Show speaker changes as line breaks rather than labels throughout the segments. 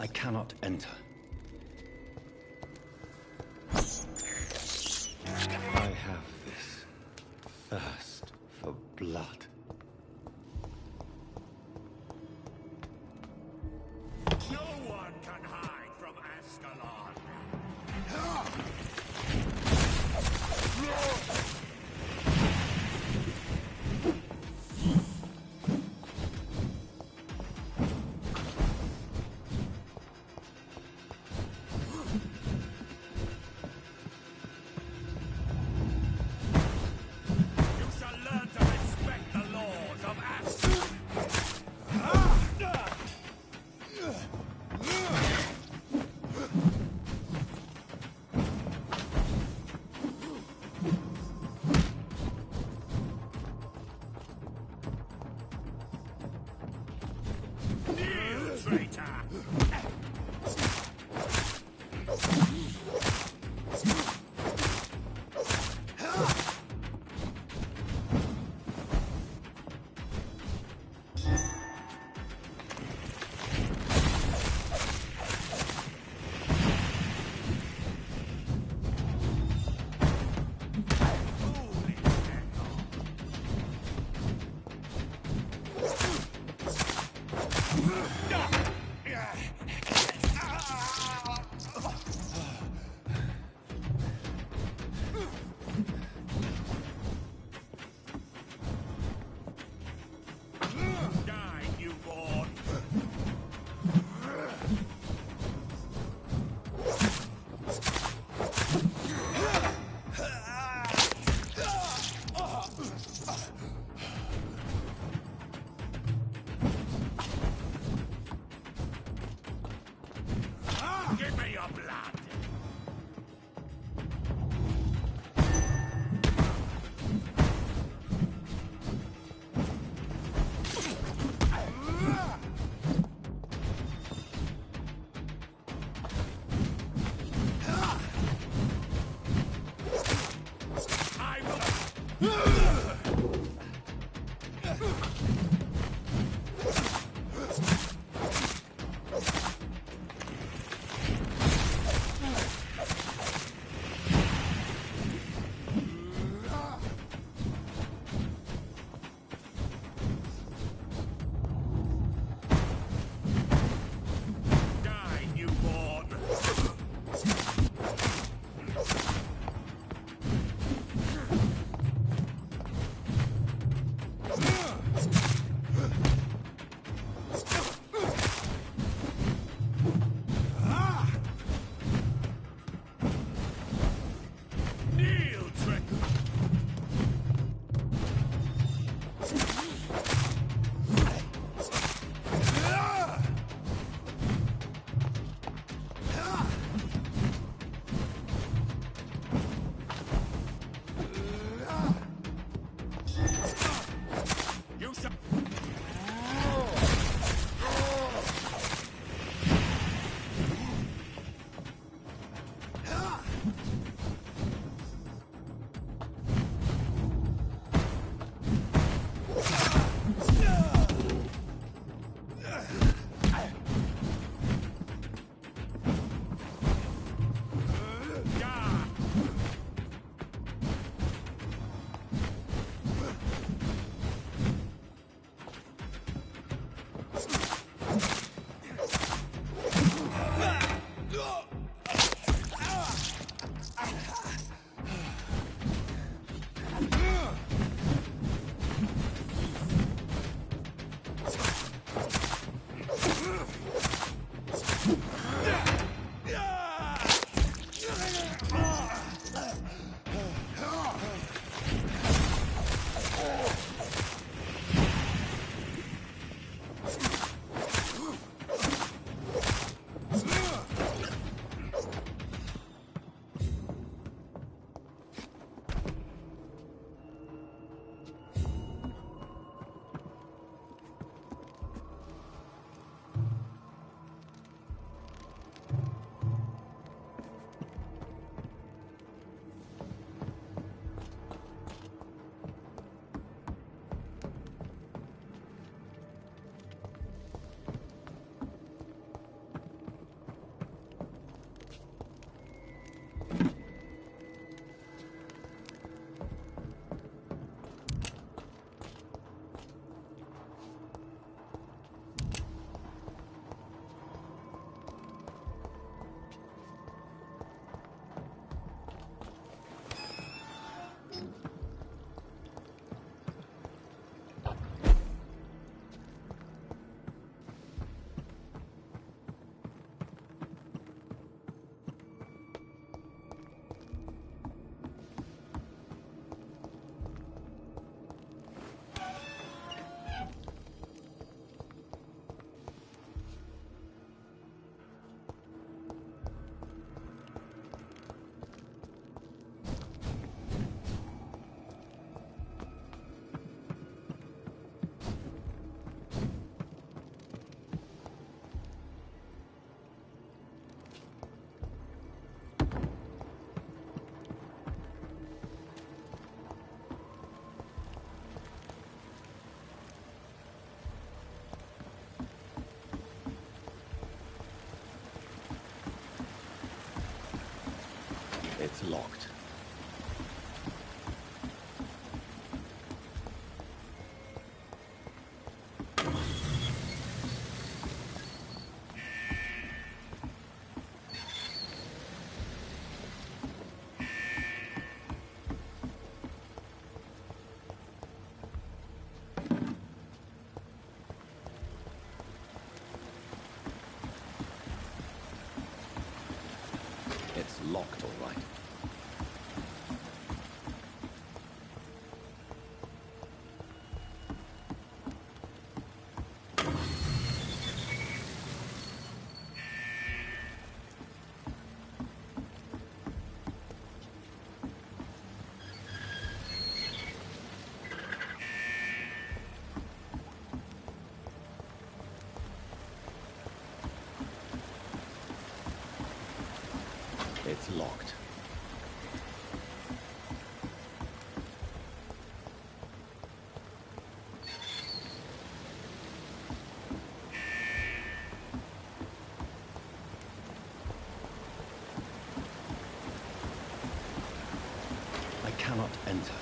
I cannot enter. I have this thirst for blood.
No one can hide from Ascalon.
It's locked. It's locked, all right. It's locked. I cannot enter.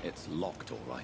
It's locked, all right.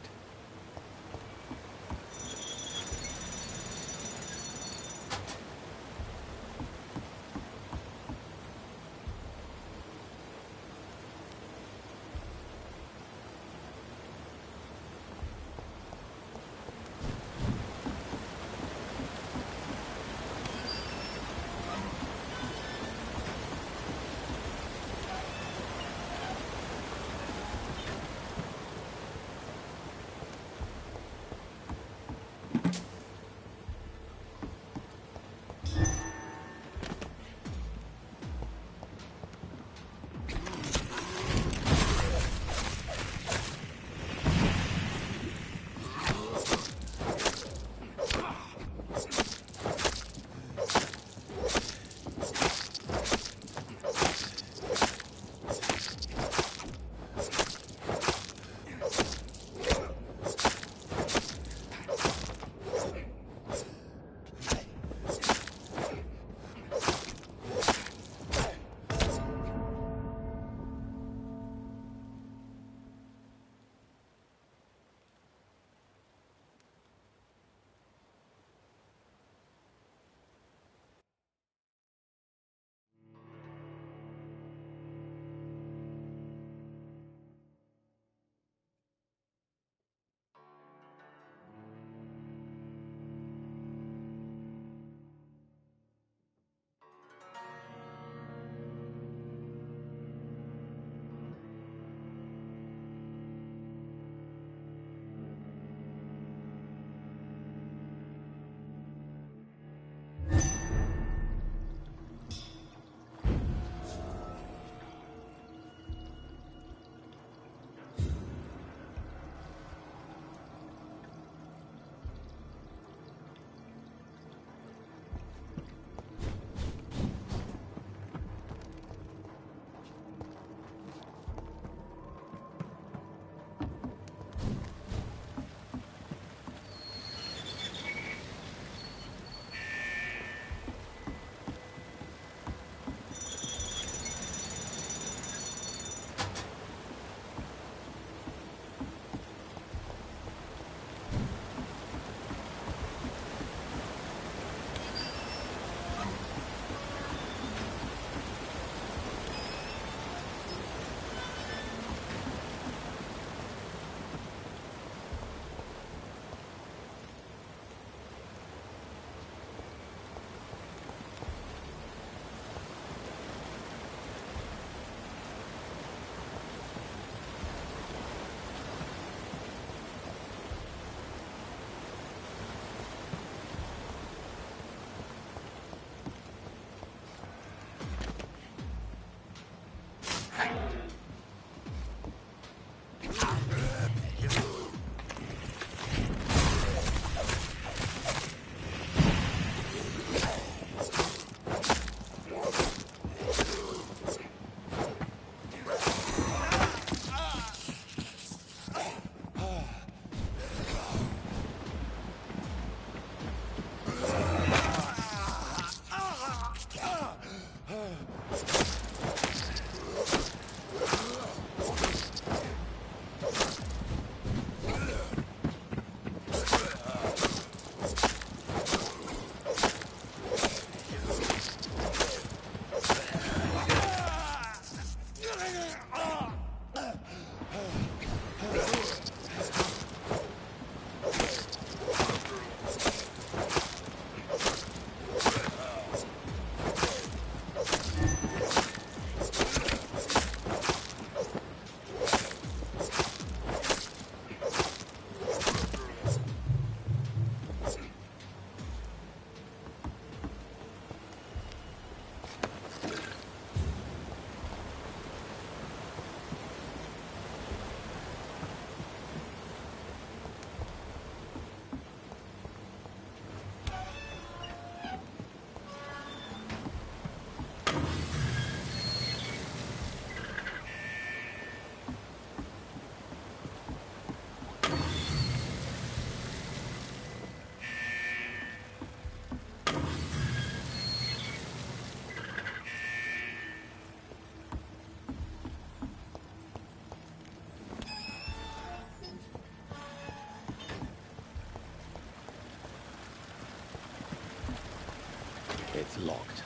It's locked.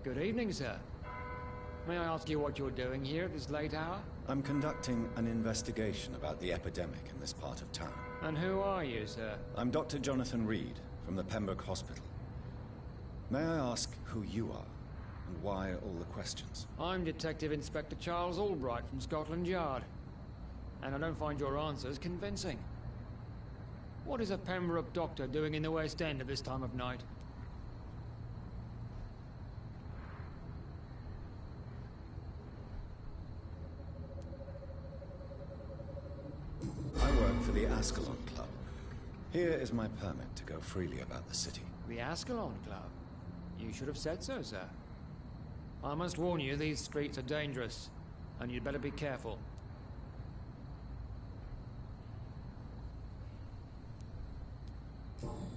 Good evening, sir. May I ask you what you're doing here at this late hour?
I'm conducting an investigation about the epidemic in this part of town.
And who are you, sir?
I'm Dr. Jonathan Reed from the Pembroke Hospital. May I ask who you are and why all the questions?
I'm Detective Inspector Charles Albright from Scotland Yard. And I don't find your answers convincing. What is a Pembroke doctor doing in the West End at this time of night?
I work for the Ascalon Club. Here is my permit to go freely about the city.
The Ascalon Club? You should have said so, sir. I must warn you, these streets are dangerous, and you'd better be careful.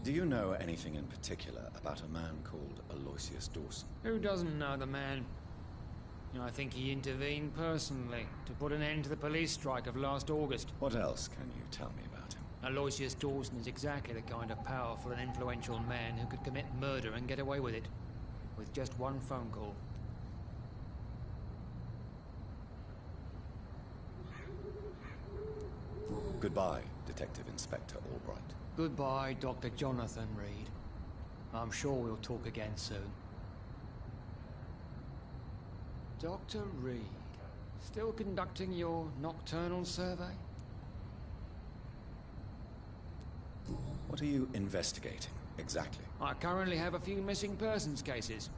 Do you know anything in particular about a man called Aloysius Dawson?
Who doesn't know the man? I think he intervened personally to put an end to the police strike of last August.
What else can you tell me about him?
Aloysius Dawson is exactly the kind of powerful and influential man who could commit murder and get away with it, with just one phone call.
Goodbye, Detective Inspector Albright.
Goodbye, Dr. Jonathan Reed. I'm sure we'll talk again soon. Dr. Reed, still conducting your nocturnal survey?
What are you investigating, exactly?
I currently have a few missing persons cases.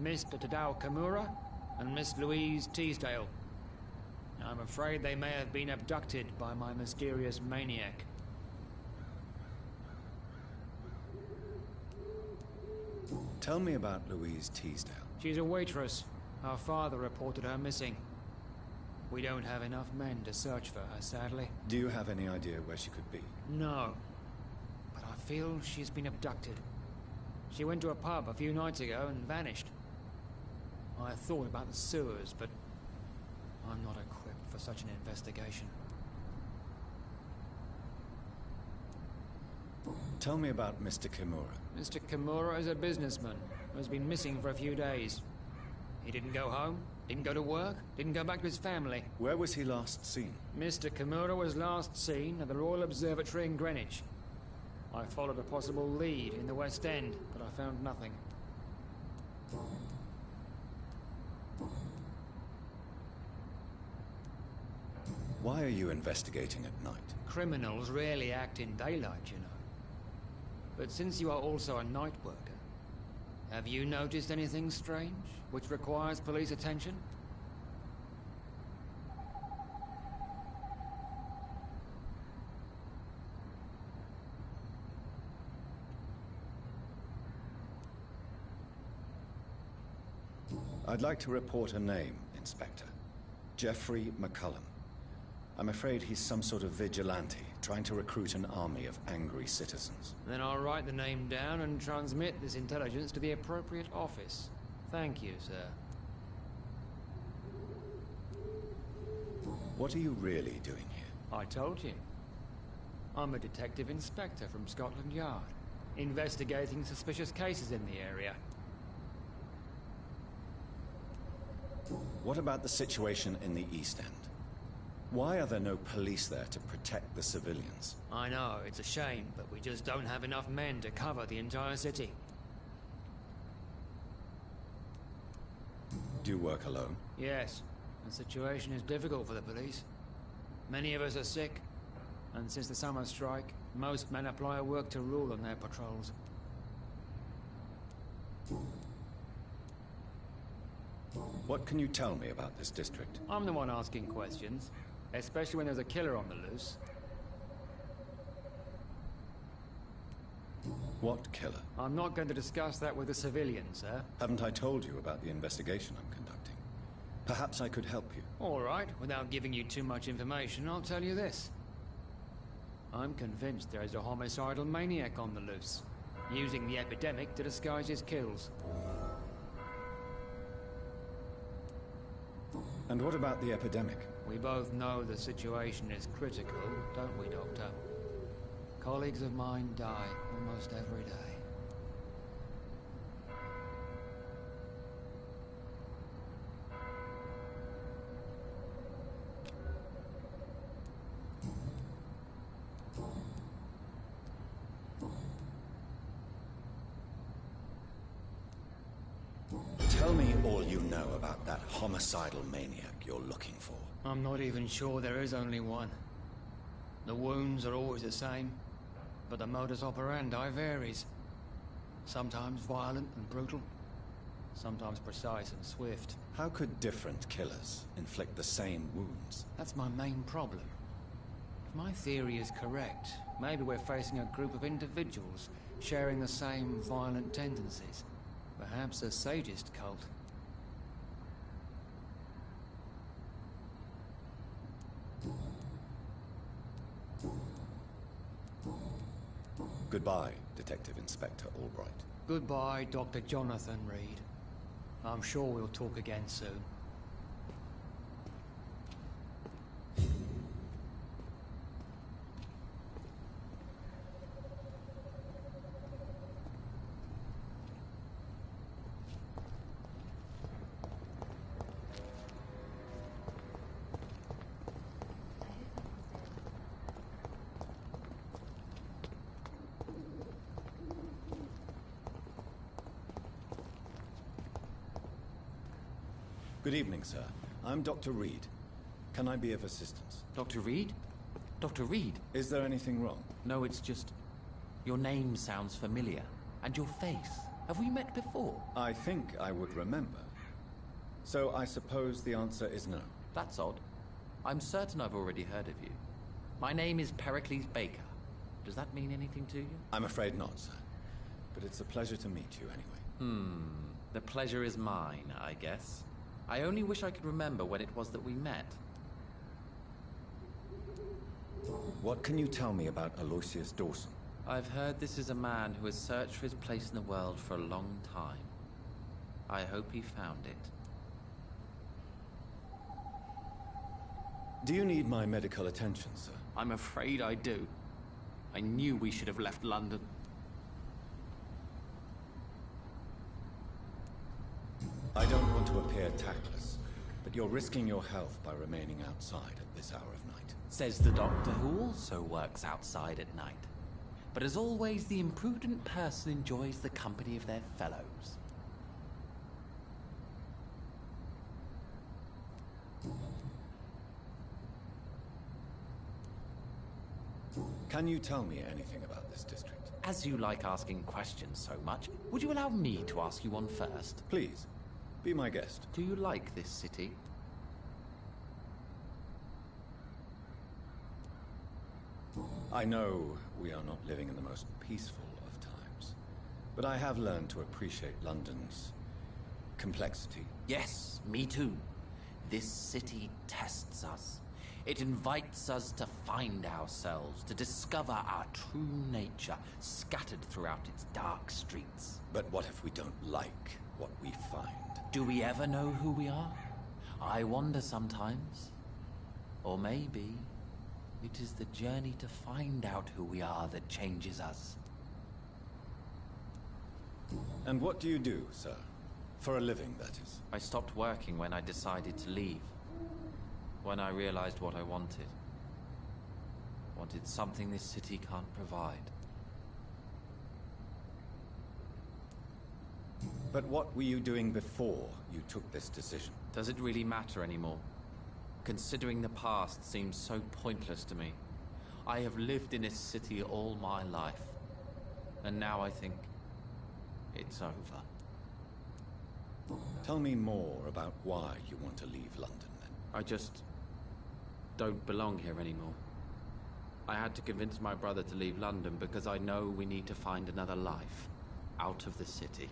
Mr. Tadao Kimura and Miss Louise Teasdale. I'm afraid they may have been abducted by my mysterious maniac.
Tell me about Louise Teasdale.
She's a waitress. Her father reported her missing. We don't have enough men to search for her, sadly.
Do you have any idea where she could be?
No. But I feel she's been abducted. She went to a pub a few nights ago and vanished. I thought about the sewers, but I'm not equipped for such an investigation.
Tell me about Mr. Kimura.
Mr. Kimura is a businessman who has been missing for a few days. He didn't go home, didn't go to work, didn't go back to his family.
Where was he last seen?
Mr. Kimura was last seen at the Royal Observatory in Greenwich. I followed a possible lead in the West End, but I found nothing.
Why are you investigating at night?
Criminals rarely act in daylight, you know. But since you are also a night worker, have you noticed anything strange, which requires police attention?
I'd like to report a name, Inspector. Jeffrey McCullum. I'm afraid he's some sort of vigilante, trying to recruit an army of angry citizens.
Then I'll write the name down and transmit this intelligence to the appropriate office. Thank you, sir.
What are you really doing here?
I told you. I'm a detective inspector from Scotland Yard, investigating suspicious cases in the area.
What about the situation in the East End? Why are there no police there to protect the civilians?
I know, it's a shame, but we just don't have enough men to cover the entire city.
Do you work alone?
Yes, the situation is difficult for the police. Many of us are sick, and since the summer strike, most men apply a work to rule on their patrols.
What can you tell me about this district?
I'm the one asking questions, especially when there's a killer on the loose.
What killer?
I'm not going to discuss that with the civilians, sir.
Haven't I told you about the investigation I'm conducting? Perhaps I could help you.
All right, without giving you too much information, I'll tell you this. I'm convinced there is a homicidal maniac on the loose, using the epidemic to disguise his kills.
And what about the epidemic?
We both know the situation is critical, don't we, Doctor? Colleagues of mine die almost every day.
Tell me all you know about that homicidal maniac you're looking for.
I'm not even sure there is only one. The wounds are always the same, but the modus operandi varies. Sometimes violent and brutal, sometimes precise and swift.
How could different killers inflict the same wounds?
That's my main problem. If my theory is correct, maybe we're facing a group of individuals sharing the same violent tendencies. Perhaps a sadist cult.
Goodbye, Detective Inspector Albright.
Goodbye, Dr. Jonathan Reed. I'm sure we'll talk again soon.
Good evening, sir. I'm Dr. Reed. Can I be of assistance?
Dr. Reed? Dr. Reed?
Is there anything wrong?
No, it's just... your name sounds familiar. And your face. Have we met before?
I think I would remember. So I suppose the answer is no.
That's odd. I'm certain I've already heard of you. My name is Pericles Baker. Does that mean anything to you?
I'm afraid not, sir. But it's a pleasure to meet you anyway.
The pleasure is mine, I guess. I only wish I could remember when it was that we met.
What can you tell me about Aloysius Dawson?
I've heard this is a man who has searched for his place in the world for a long time. I hope he found it.
Do you need my medical attention, sir?
I'm afraid I do. I knew we should have left London.
I don't want to appear tactless, but you're risking your health by remaining outside at this hour of night.
Says the doctor who also works outside at night. But as always, the imprudent person enjoys the company of their fellows.
Can you tell me anything about this district?
As you like asking questions so much, would you allow me to ask you one first?
Please, be my guest.
Do you like this city?
I know we are not living in the most peaceful of times, but I have learned to appreciate London's complexity.
Yes, me too. This city tests us. It invites us to find ourselves, to discover our true nature scattered throughout its dark streets.
But what if we don't like what we find?
Do we ever know who we are? I wonder sometimes. Or maybe it is the journey to find out who we are that changes us.
And what do you do, sir? For a living, that is.
I stopped working when I decided to leave. When I realized what I wanted. Wanted something this city can't provide.
But what were you doing before you took this decision?
Does it really matter anymore? Considering the past seems so pointless to me. I have lived in this city all my life. And now I think it's over.
Tell me more about why you want to leave London, then.
I just don't belong here anymore. I had to convince my brother to leave London because I know we need to find another life out of the city.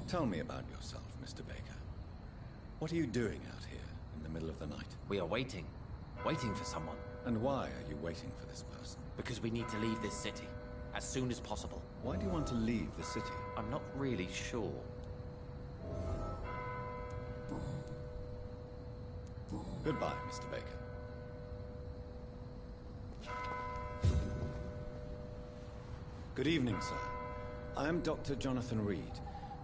Tell me about yourself, Mr. Baker. What are you doing out here in the middle of the night?
We are waiting. Waiting for someone.
And why are you waiting for this person?
Because we need to leave this city. As soon as possible.
Why do you want to leave the city?
I'm not really sure.
Goodbye, Mr. Baker. Good evening, sir. I am Dr. Jonathan Reed.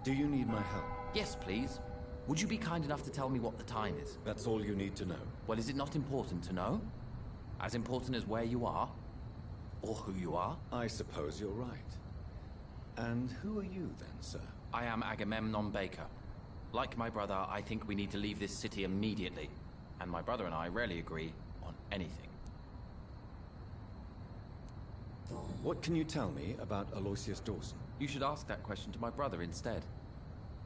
Do you need my help?
Yes, please. Would you be kind enough to tell me what the time is?
That's all you need to know.
Well, is it not important to know? As important as where you are? Or who you are?
I suppose you're right. And who are you then, sir?
I am Agamemnon Baker. Like my brother, I think we need to leave this city immediately. And my brother and I rarely agree on anything.
What can you tell me about Aloysius Dawson?
You should ask that question to my brother instead.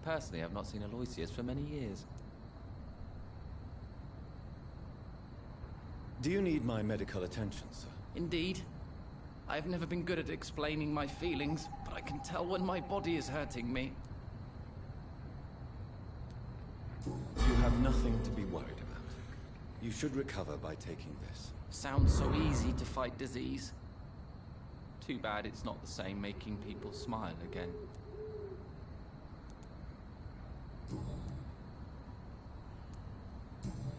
Personally, I've not seen Aloysius for many years.
Do you need my medical attention, sir?
Indeed. I've never been good at explaining my feelings, but I can tell when my body is hurting me.
You have nothing to be worried about. You should recover by taking this.
Sounds so easy to fight disease. Too bad it's not the same making people smile again.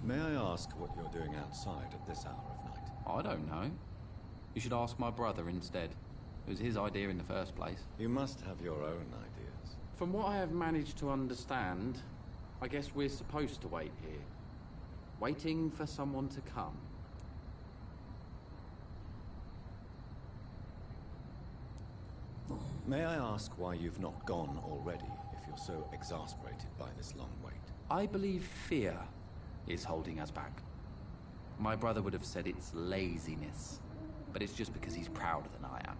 May I ask what you're doing outside at this hour of night?
I don't know. You should ask my brother instead. It was his idea in the first place.
You must have your own ideas.
From what I have managed to understand, I guess we're supposed to wait here. Waiting for someone to come.
May I ask why you've not gone already, if you're so exasperated by this long wait?
I believe fear is holding us back. My brother would have said it's laziness, but it's just because he's prouder than I am.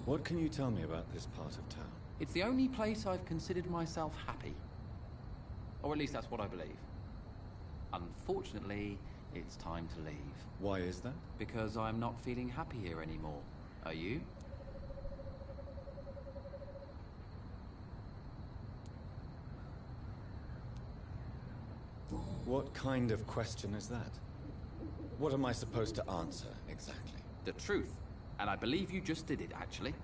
What can you tell me about this part of town?
It's the only place I've considered myself happy. Or at least that's what I believe. Unfortunately, it's time to leave.
Why is that?
Because I'm not feeling happy here anymore. Are you?
What kind of question is that? What am I supposed to answer, exactly?
The truth. And I believe you just did it, actually.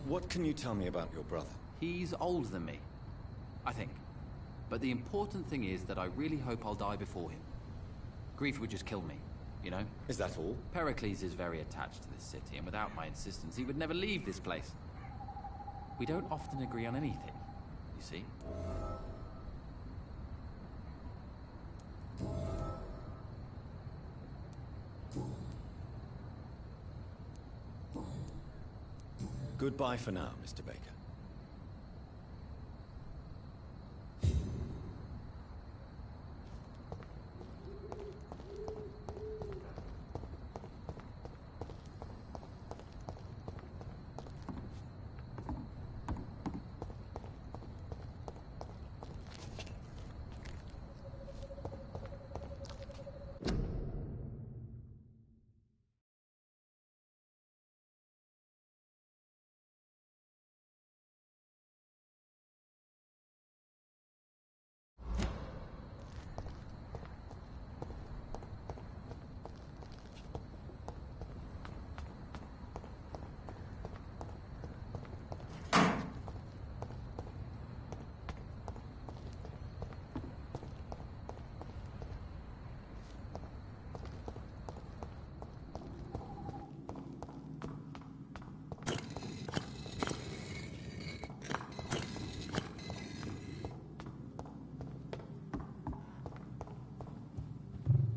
What can you tell me about your brother?
He's older than me, I think. But the important thing is that I really hope I'll die before him. Grief would just kill me, you know?
Is that all?
Pericles is very attached to this city, and without my insistence, he would never leave this place. We don't often agree on anything, you see?
Goodbye for now, Mr. Baker.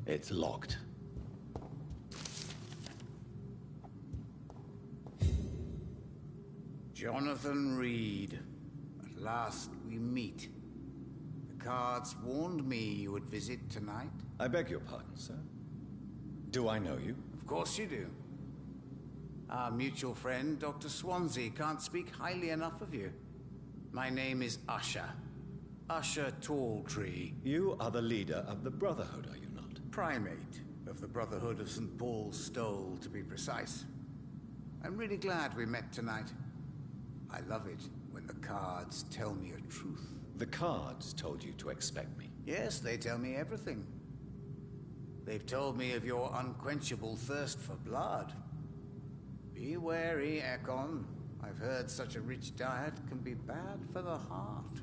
It's locked.
Jonathan Reed. At last we meet. The cards warned me you would visit tonight.
I beg your pardon, sir. Do I know you?
Of course you do. Our mutual friend, Dr. Swansea, can't speak highly enough of you. My name is Usher. Usher Talltree.
You are the leader of the Brotherhood, are you not?
Primate of the Brotherhood of St. Paul's Stole, to be precise. I'm really glad we met tonight. I love it when the cards tell me a truth.
The cards told you to expect me.
Yes, they tell me everything. They've told me of your unquenchable thirst for blood. Be wary, Ekon. I've heard such a rich diet can be bad for the heart.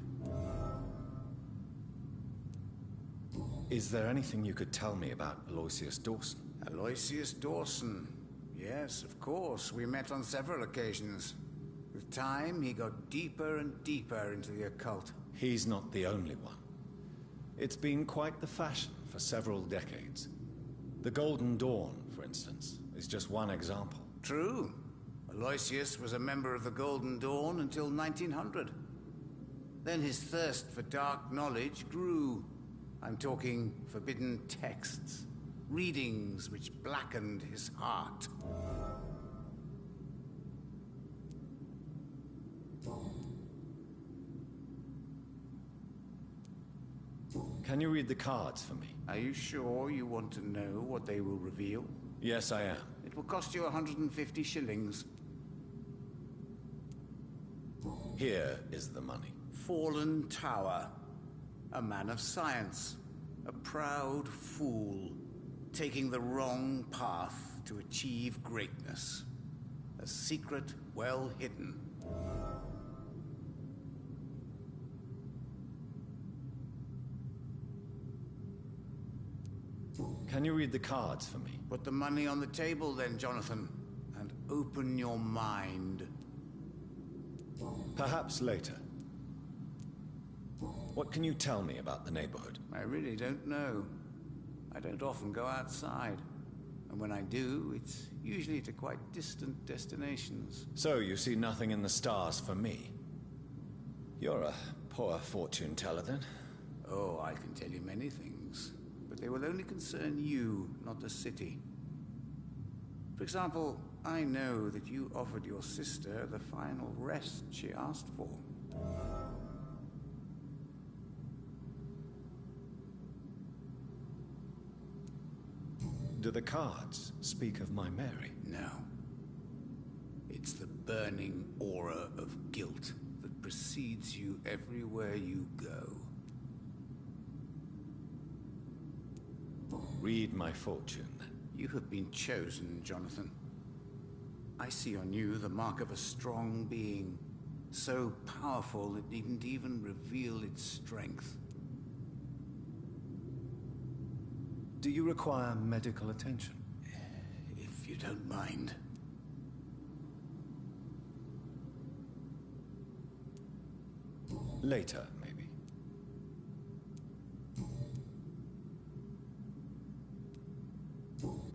Is there anything you could tell me about Aloysius Dawson?
Aloysius Dawson. Yes, of course. We met on several occasions. With time, he got deeper and deeper into the occult.
He's not the only one. It's been quite the fashion for several decades. The Golden Dawn, for instance, is just one example.
True. Aloysius was a member of the Golden Dawn until 1900. Then his thirst for dark knowledge grew. I'm talking forbidden texts, readings which blackened his heart.
Can you read the cards for me?
Are you sure you want to know what they will reveal?
Yes, I am.
It will cost you 150 shillings.
Here is the money.
Fallen Tower. A man of science. A proud fool. Taking the wrong path to achieve greatness. A secret well hidden.
Can you read the cards for me?
Put the money on the table then, Jonathan, and open your mind.
Perhaps later. What can you tell me about the neighborhood?
I really don't know. I don't often go outside. And when I do, it's usually to quite distant destinations.
So you see nothing in the stars for me? You're a poor fortune teller then.
Oh, I can tell you many things. But they will only concern you, not the city. For example, I know that you offered your sister the final rest she asked for.
Do the cards speak of my Mary?
No. It's the burning aura of guilt that precedes you everywhere you go.
Read my fortune, then.
You have been chosen, Jonathan. I see on you the mark of a strong being, so powerful it needn't even reveal its strength.
Do you require medical attention?
If you don't mind.
Later, maybe.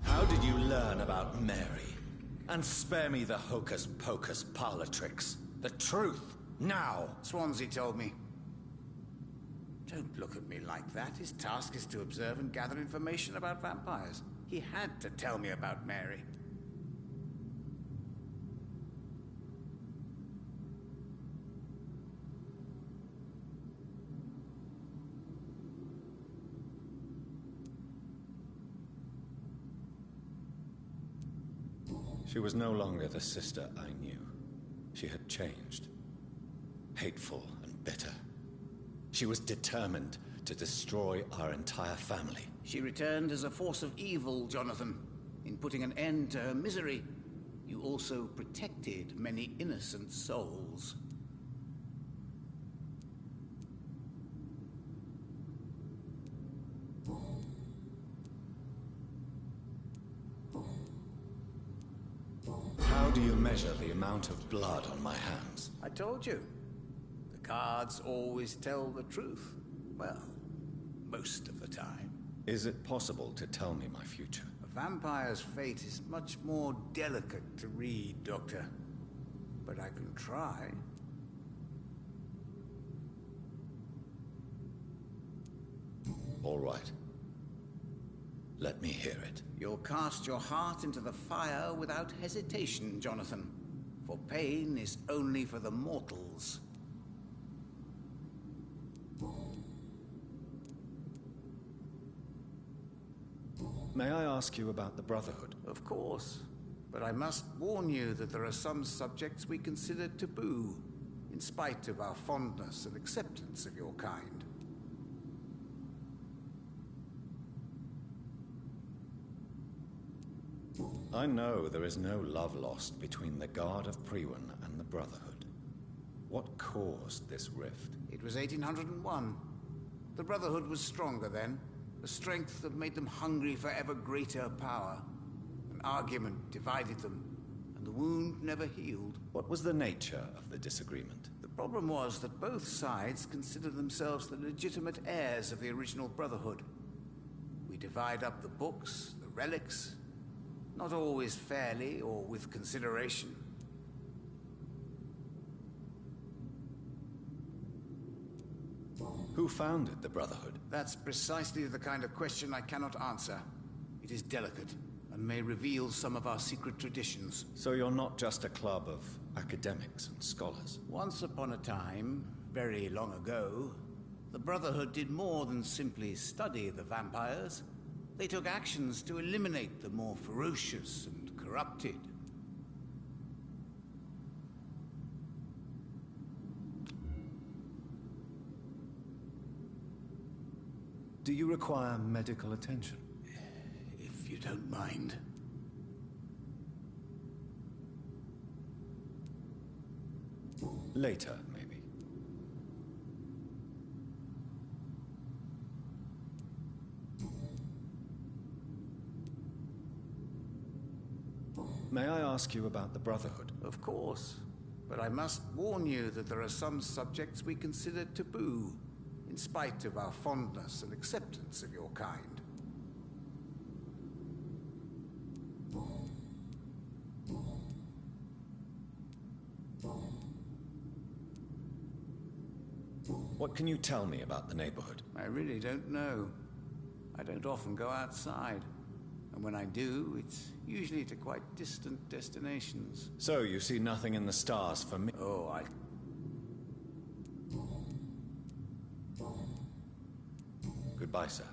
How did you learn about Mary? And spare me the hocus-pocus parlor tricks. The truth, now!
Swansea told me. Don't look at me like that. His task is to observe and gather information about vampires. He had to tell me about Mary.
She was no longer the sister I knew. She had changed. Hateful and bitter. She was determined to destroy our entire family.
She returned as a force of evil, Jonathan. In putting an end to her misery, you also protected many innocent souls.
How do you measure the amount of blood on my hands?
I told you. The cards always tell the truth. Well, most of the time.
Is it possible to tell me my future?
A vampire's fate is much more delicate to read, Doctor. But I can try.
All right. Let me hear it.
You'll cast your heart into the fire without hesitation, Jonathan. For pain is only for the mortals.
May I ask you about the Brotherhood?
Of course. But I must warn you that there are some subjects we consider taboo, in spite of our fondness and acceptance of your kind.
I know there is no love lost between the Guard of Priwen and the Brotherhood. What caused this rift?
It was 1801. The Brotherhood was stronger then, a strength that made them hungry for ever greater power. An argument divided them, and the wound never healed.
What was the nature of the disagreement?
The problem was that both sides considered themselves the legitimate heirs of the original Brotherhood. We divide up the books, the relics, not always fairly or with consideration.
Who founded the Brotherhood?
That's precisely the kind of question I cannot answer. It is delicate, and may reveal some of our secret traditions.
So you're not just a club of academics and scholars?
Once upon a time, very long ago, the Brotherhood did more than simply study the vampires. They took actions to eliminate the more ferocious and corrupted.
Do you require medical attention?
If you don't mind.
Later, maybe. May I ask you about the Brotherhood?
Of course. But I must warn you that there are some subjects we consider taboo, in spite of our fondness and acceptance of your kind.
What can you tell me about the neighborhood?
I really don't know. I don't often go outside. And when I do, it's usually to quite distant destinations.
So you see nothing in the stars for me?
Oh,
Goodbye, sir.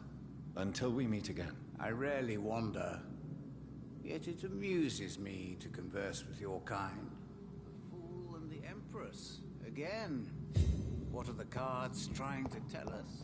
Until we meet again.
I rarely wander. Yet it amuses me to converse with your kind. The Fool and the Empress. Again. What are the cards trying to tell us?